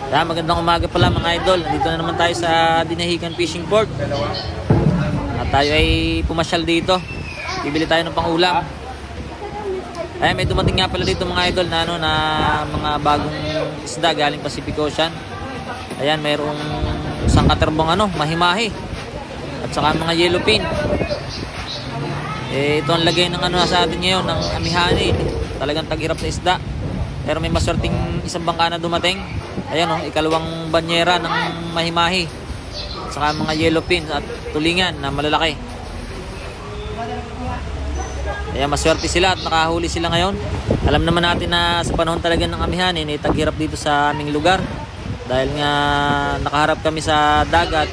Magandang umaga pala mga idol. Dito na naman tayo sa Dinahican Fishing Port. At tayo ay pumasyal dito. Bibili tayo ng pangulam. May dumating nga pala dito mga idol na na mga bagong isda galing Pacific Ocean. Ayan, mayroong isang katerbong mahimahi. At saka mga yellowfin. Ito ang lagay ng sa atin ngayon ng amihani. Talagang tag-hirap sa isda. Pero may maswerteng isang bangka na dumating. Ayan ikalawang banyera ng mahimahi. At saka mga yellowfin at tulingan na malalaki. Kaya maswerte sila at nakahuli sila ngayon. Alam naman natin na sa panahon talaga ng amihanin tag-hirap dito sa aming lugar. Dahil nga nakaharap kami sa dagat,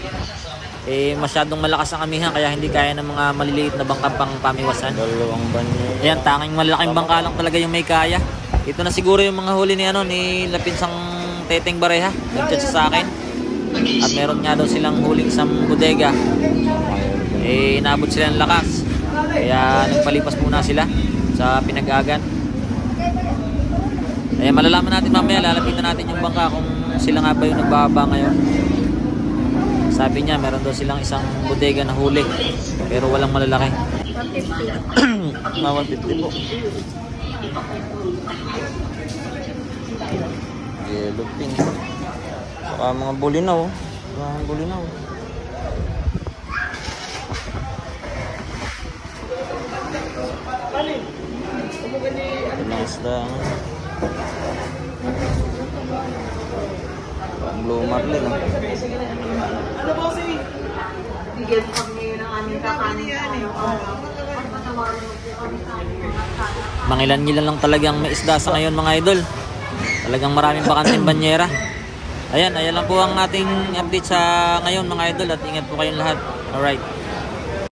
masyadong malakas ang amihan kaya hindi kaya ng mga maliliit na bangka pang pamiwasan. Dalawang banyera. Ayan, tanging malalaking bangka lang talaga yung may kaya. Ito na siguro yung mga huli ni Lapinsang Teteng Bareha. Nag-chat sa akin. At meron nga daw silang huling isang bodega. Inabot sila ng lakas. Kaya nagpalipas muna sila sa Pinag-agan. Malalaman natin mamaya, lalapitan natin yung bangka kung sila nga ba yung nagbababa ngayon. Sabi niya meron daw silang isang bodega na huli pero walang malalaki. 150 po. Yellowfin. Saka mga bulinaw. Mga bulinaw. Ito na isda. Blue marlin. Ano ba si? Bigyan kami ng aming kakanin. Mangilan-ngilan lang talagang may isda sa ngayon mga idol. Talagang maraming bakanting banyera. Ayan lang po ang ating update sa ngayon mga idol at ingat po kayong lahat. Alright.